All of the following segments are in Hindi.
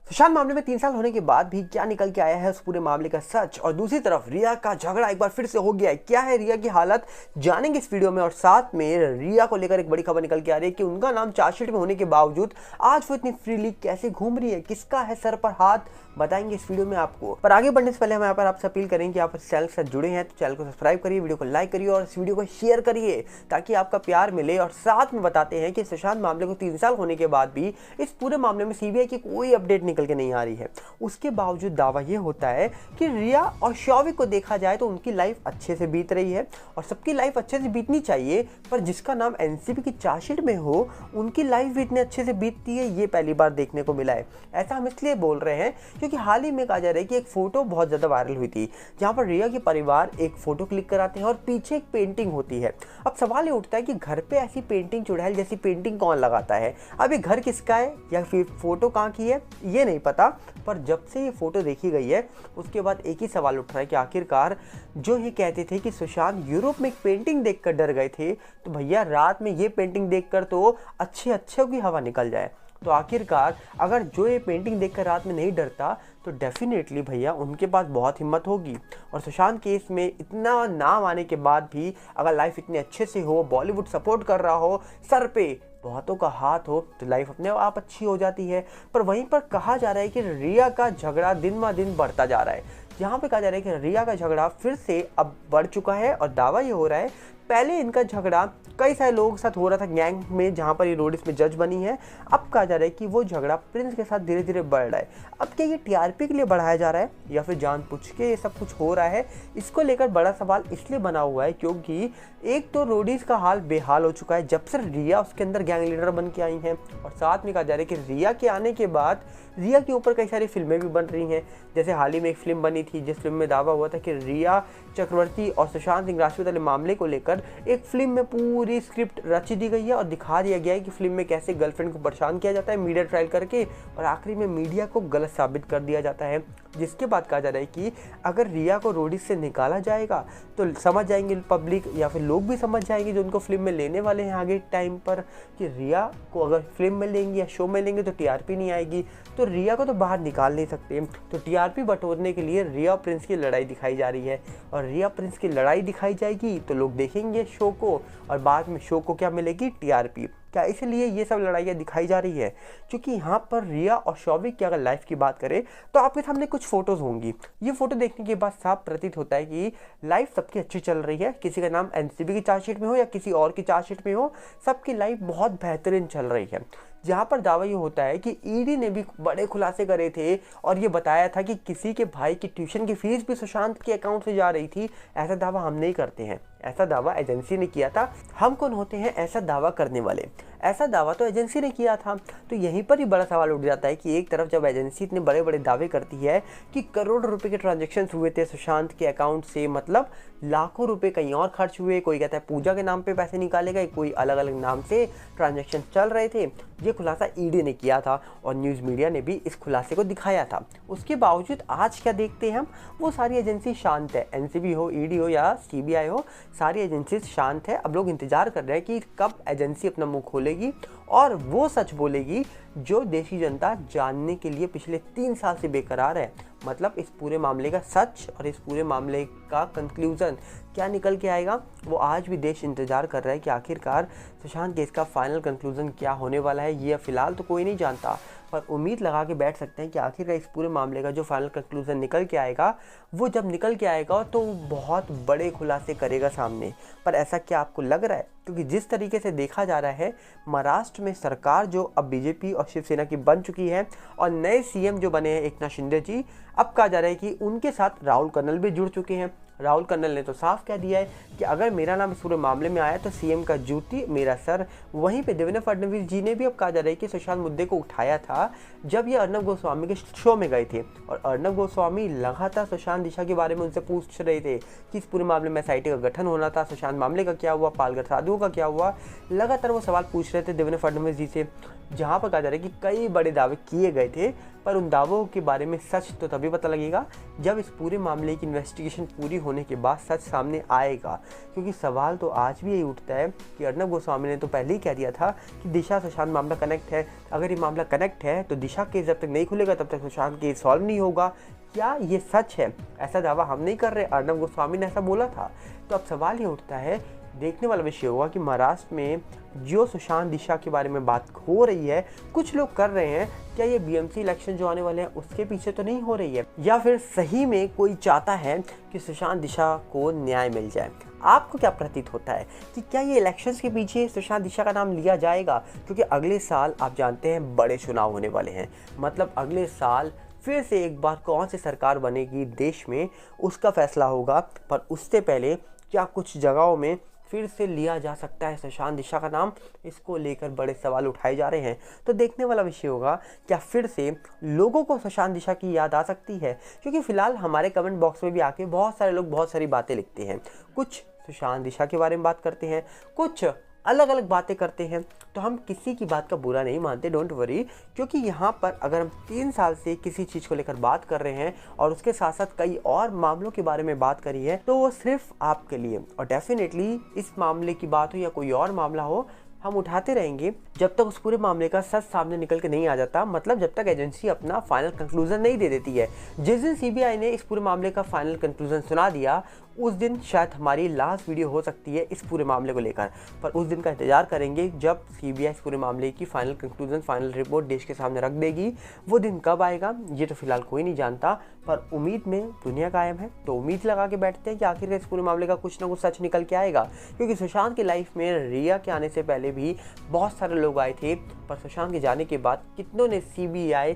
सुशांत मामले में 3 साल होने के बाद भी क्या निकल के आया है उस पूरे मामले का सच, और दूसरी तरफ रिया का झगड़ा एक बार फिर से हो गया है। क्या है रिया की हालत, जानेंगे इस वीडियो में। और साथ में रिया को लेकर एक बड़ी खबर निकल के आ रही है कि उनका नाम चार्जशीट में होने के बावजूद आज वो इतनी फ्रीली कैसे घूम रही है, किसका है सर पर हाथ, बताएंगे इस वीडियो में आपको। पर आगे बढ़ने से पहले हम यहाँ पर आपसे अपील करेंगे कि आप इस चैनल के साथ जुड़े हैं तो चैनल को सब्सक्राइब करिए, वीडियो को लाइक करिए और इस वीडियो को शेयर करिए ताकि आपका प्यार मिले। और साथ में बताते हैं कि सुशांत मामले को 3 साल होने के बाद भी इस पूरे मामले में सीबीआई की कोई अपडेट निकल के नहीं आ रही है। उसके बावजूद दावा ये होता है कि रिया और शौविक को देखा जाए तो उनकी लाइफ अच्छे से बीत रही है और सबकी लाइफ अच्छे से बीतनी चाहिए, पर जिसका नाम एनसीबी की चार्जशीट में हो उनकी लाइफ भी इतने अच्छे से बीतती है, ये पहली बार देखने को मिला है। ऐसा हम इसलिए बोल रहे हैं क्योंकि हाल ही में कहा जा रहा है कि एक फोटो बहुत ज्यादा वायरल हुई थी जहां पर रिया के परिवार एक फोटो क्लिक कराते हैं और पीछे एक पेंटिंग होती है। अब सवाल ये उठता है कि घर पे ऐसी पेंटिंग, चुड़ैल जैसी पेंटिंग कौन लगाता है। अब ये घर किसका है या फिर फोटो कहाँ की है ये नहीं पता, पर जब से ये फोटो देखी गई है उसके बाद एक ही सवाल उठ रहा है कि आखिरकार जो ये कहते थे कि सुशांत यूरोप में एक पेंटिंग देखकर डर गए थे, तो भैया रात में ये पेंटिंग देखकर तो अच्छे की हवा निकल जाए। तो आखिरकार अगर जो ये पेंटिंग देखकर रात में नहीं डरता तो डेफिनेटली भैया उनके पास बहुत हिम्मत होगी। और सुशांत केस में इतना नाम आने के बाद भी अगर लाइफ इतने अच्छे से हो, बॉलीवुड सपोर्ट कर रहा हो, सर पे बहुतों का हाथ हो, तो लाइफ अपने आप अच्छी हो जाती है। पर वहीं पर कहा जा रहा है कि रिया का झगड़ा दिन ब दिन बढ़ता जा रहा है। यहाँ पे कहा जा रहा है कि रिया का झगड़ा फिर से अब बढ़ चुका है और दावा ये हो रहा है पहले इनका झगड़ा कई सारे लोगों के साथ हो रहा था गैंग में जहाँ पर ये रोडिस में जज बनी है। अब कहा जा रहा है कि वो झगड़ा प्रिंस के साथ धीरे धीरे बढ़ रहा है। अब क्या ये टीआरपी के लिए बढ़ाया जा रहा है या फिर जानबूझ के ये सब कुछ हो रहा है, इसको लेकर बड़ा सवाल इसलिए बना हुआ है क्योंकि एक तो रोडिस का हाल बेहाल हो चुका है जब से रिया उसके अंदर गैंग लीडर बन के आई हैं, और साथ में कहा जा रहा है कि रिया के आने के बाद रिया के ऊपर कई सारी फिल्में भी बन रही हैं। जैसे हाल ही में एक फिल्म बनी थी जिस फिल्म में दावा हुआ था कि रिया चक्रवर्ती और सुशांत सिंह राजपूत वाले मामले को लेकर एक फिल्म में पूरी स्क्रिप्ट रच दी गई है और दिखा दिया गया है कि फिल्म में कैसे गर्लफ्रेंड को परेशान किया जाता है मीडिया ट्रायल करके और आखिरी में मीडिया को गलत साबित कर दिया जाता है। जिसके बाद कहा जा रहा है कि अगर रिया को रोडिस से निकाला जाएगा तो समझ जाएंगे पब्लिक या फिर लोग भी समझ जाएंगे जो उनको फिल्म में लेने वाले हैं आगे टाइम पर कि रिया को अगर फिल्म में लेंगे या शो में लेंगे तो टीआरपी नहीं आएगी, तो रिया को तो बाहर निकाल नहीं सकते। तो टीआरपी बटोरने के लिए रिया प्रिंस की लड़ाई दिखाई जा रही है और रिया प्रिंस की लड़ाई दिखाई जाएगी तो लोग देखेंगे शो को और बाद में शो को क्या मिलेगी, टीआरपी। क्या इसलिए ये सब लड़ाइयाँ दिखाई जा रही है क्योंकि यहाँ पर रिया और शौविक की अगर लाइफ की बात करें तो आपके सामने कुछ फोटोज होंगी। ये फोटो देखने के बाद साफ प्रतीत होता है कि लाइफ सबकी अच्छी चल रही है, किसी का नाम एनसीबी की चार्जशीट में हो या किसी और की चार्जशीट में हो, सबकी लाइफ बहुत बेहतरीन चल रही है। जहाँ पर दावा ये होता है कि ईडी ने भी बड़े खुलासे करे थे और ये बताया था कि किसी के भाई की ट्यूशन की फीस भी सुशांत के अकाउंट से जा रही थी। ऐसा दावा हम नहीं करते हैं, ऐसा दावा एजेंसी ने किया था। हम कौन होते हैं ऐसा दावा करने वाले, ऐसा दावा तो एजेंसी ने किया था। तो यहीं पर ही बड़ा सवाल उठ जाता है कि एक तरफ जब एजेंसी इतने बड़े बड़े दावे करती है कि करोड़ रुपए के ट्रांजैक्शंस हुए थे सुशांत के अकाउंट से, मतलब लाखों रुपए कहीं और खर्च हुए, कोई कहता है पूजा के नाम पे पैसे निकाले गए, कोई अलग अलग नाम से ट्रांजैक्शन चल रहे थे, ये खुलासा ईडी ने किया था और न्यूज़ मीडिया ने भी इस खुलासे को दिखाया था। उसके बावजूद आज क्या देखते हैं हम, वो सारी एजेंसी शांत है, एनसीबी हो, ईडी हो या सीबीआई हो, सारी एजेंसी शांत है। अब लोग इंतजार कर रहे हैं कि कब एजेंसी अपना मुंह खोलेगी और वो सच बोलेगी जो देशी जनता जानने के लिए पिछले 3 साल से बेकरार है। मतलब इस पूरे मामले का सच और इस पूरे मामले का कंक्लूजन क्या निकल के आएगा, वो आज भी देश इंतजार कर रहा है कि आखिरकार सुशांत केस का फाइनल कंक्लूजन क्या होने वाला है। ये फिलहाल तो कोई नहीं जानता, पर उम्मीद लगा के बैठ सकते हैं कि आखिरकार इस पूरे मामले का जो फाइनल कंक्लूजन निकल के आएगा, वो जब निकल के आएगा तो बहुत बड़े खुलासे करेगा सामने। पर ऐसा क्या आपको लग रहा है? क्योंकि जिस तरीके से देखा जा रहा है महाराष्ट्र में सरकार जो अब बीजेपी और शिवसेना की बन चुकी है और नए सीएम जो बने हैं एकनाथ शिंदे जी, अब कहा जा रहा है कि उनके साथ राहुल कर्नल भी जुड़ चुके हैं। राहुल कर्नल ने तो साफ कह दिया है कि अगर मेरा नाम इस पूरे मामले में आया तो सीएम का जूती मेरा सर। वहीं पे देवेंद्र फडणवीस जी ने भी अब कहा जा रहा है कि सुशांत मुद्दे को उठाया था जब ये अर्नब गोस्वामी के शो में गए थे और अर्नब गोस्वामी लगातार सुशांत दिशा के बारे में उनसे पूछ रहे थे कि इस पूरे मामले में एसआईटी का गठन होना था, सुशांत मामले का क्या हुआ, पालघर साधुओं का क्या हुआ, लगातार वो सवाल पूछ रहे थे देवेंद्र फडणवीस जी से, जहाँ पर कहा जा रहा है कि कई बड़े दावे किए गए थे। पर उन दावों के बारे में सच तो तभी पता लगेगा जब इस पूरे मामले की इन्वेस्टिगेशन पूरी होने के बाद सच सामने आएगा। क्योंकि सवाल तो आज भी यही उठता है कि अर्नब गोस्वामी ने तो पहले ही कह दिया था कि दिशा सुशांत मामला कनेक्ट है। अगर ये मामला कनेक्ट है तो दिशा केस जब तक नहीं खुलेगा तब तक सुशांत केस सॉल्व नहीं होगा। क्या ये सच है? ऐसा दावा हम नहीं कर रहे, अर्नब गोस्वामी ने ऐसा बोला था। तो अब सवाल ये उठता है, देखने वाला विषय होगा कि महाराष्ट्र में जो सुशांत दिशा के बारे में बात हो रही है, कुछ लोग कर रहे हैं, क्या ये बीएमसी इलेक्शन जो आने वाले हैं उसके पीछे तो नहीं हो रही है, या फिर सही में कोई चाहता है कि सुशांत दिशा को न्याय मिल जाए? आपको क्या प्रतीत होता है कि क्या ये इलेक्शंस के पीछे सुशांत दिशा का नाम लिया जाएगा? क्योंकि अगले साल आप जानते हैं बड़े चुनाव होने वाले हैं। मतलब अगले साल फिर से एक बार कौन सी सरकार बनेगी देश में, उसका फैसला होगा। पर उससे पहले क्या कुछ जगहों में फिर से लिया जा सकता है सुशांत दिशा का नाम? इसको लेकर बड़े सवाल उठाए जा रहे हैं। तो देखने वाला विषय होगा, क्या फिर से लोगों को सुशांत दिशा की याद आ सकती है? क्योंकि फिलहाल हमारे कमेंट बॉक्स में भी आके बहुत सारे लोग बहुत सारी बातें लिखते हैं। कुछ सुशांत दिशा के बारे में बात करते हैं, कुछ अलग अलग बातें करते हैं। तो हम किसी की बात का बुरा नहीं मानते, डोंट वरी। क्योंकि यहाँ पर अगर हम 3 साल से किसी चीज़ को लेकर बात कर रहे हैं और उसके साथ साथ कई और मामलों के बारे में बात करी है, तो वो सिर्फ आपके लिए। और डेफिनेटली इस मामले की बात हो या कोई और मामला हो, हम उठाते रहेंगे जब तक उस पूरे मामले का सच सामने निकल के नहीं आ जाता। मतलब जब तक एजेंसी अपना फाइनल कंक्लूजन नहीं दे देती है। जिस दिन सीबीआई ने इस पूरे मामले का फाइनल कंक्लूजन सुना दिया, उस दिन शायद हमारी लास्ट वीडियो हो सकती है इस पूरे मामले को लेकर। पर उस दिन का इंतजार करेंगे जब सीबीआई इस पूरे मामले की फाइनल कंक्लूजन, फाइनल रिपोर्ट देश के सामने रख देगी। वो दिन कब आएगा ये तो फिलहाल कोई नहीं जानता, पर उम्मीद में दुनिया कायम है। तो उम्मीद लगा के बैठते हैं कि आखिर इस पूरे मामले का कुछ ना कुछ सच निकल के आएगा। क्योंकि सुशांत की लाइफ में रिया के आने से पहले भी बहुत सारे लोग आए थे, पर सुशांत के जाने के बाद कितनों ने सीबीआई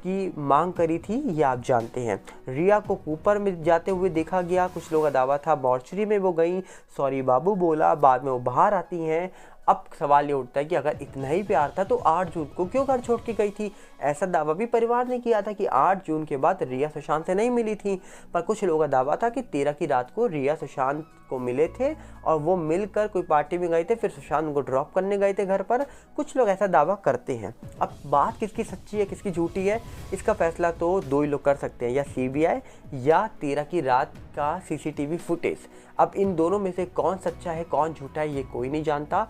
की मांग करी थी ये आप जानते हैं। रिया को कूपर में जाते हुए देखा गया, कुछ लोगों का दावा था मॉर्चरी में वो गई, सॉरी बाबू बोला, बाद में वो बाहर आती हैं। अब सवाल ये उठता है कि अगर इतना ही प्यार था तो 8 जून को क्यों घर छोड़ के गई थी? ऐसा दावा भी परिवार ने किया था कि 8 जून के बाद रिया सुशांत से नहीं मिली थी। पर कुछ लोगों का दावा था कि 13 की रात को रिया सुशांत को मिले थे और वो मिलकर कोई पार्टी में गए थे, फिर सुशांत उनको ड्रॉप करने गए थे घर पर। कुछ लोग ऐसा दावा करते हैं। अब बात किसकी सच्ची है किसकी झूठी है, इसका फैसला तो 2 ही लोग कर सकते हैं, या सीबीआई या 13 की रात का सीसीटीवी फुटेज। अब इन दोनों में से कौन सच्चा है कौन झूठा है ये कोई नहीं जानता।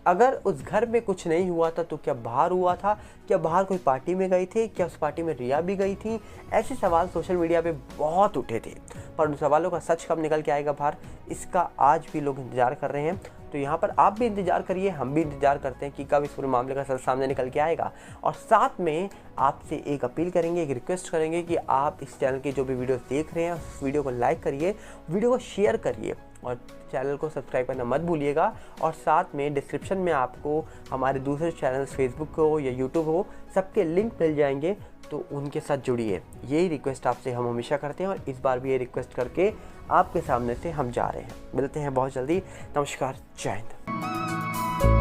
अगर उस घर में कुछ नहीं हुआ था तो क्या बाहर हुआ था? क्या बाहर कोई पार्टी में गई थी? क्या उस पार्टी में रिया भी गई थी? ऐसे सवाल सोशल मीडिया पे बहुत उठे थे, पर उन सवालों का सच कब निकल के आएगा बाहर, इसका आज भी लोग इंतजार कर रहे हैं। तो यहाँ पर आप भी इंतजार करिए, हम भी इंतजार करते हैं कि कब इस पूरे मामले का सच सामने निकल के आएगा। और साथ में आपसे एक अपील करेंगे, एक रिक्वेस्ट करेंगे कि आप इस चैनल के जो भी वीडियोस देख रहे हैं उस वीडियो को लाइक करिए, वीडियो को शेयर करिए और चैनल को सब्सक्राइब करना मत भूलिएगा। और साथ में डिस्क्रिप्शन में आपको हमारे दूसरे चैनल्स फेसबुक हो या यूट्यूब हो, सबके लिंक मिल जाएंगे, तो उनके साथ जुड़िए। यही रिक्वेस्ट आपसे हम हमेशा करते हैं और इस बार भी ये रिक्वेस्ट करके आपके सामने से हम जा रहे हैं। मिलते हैं बहुत जल्दी। नमस्कार, जय हिंद।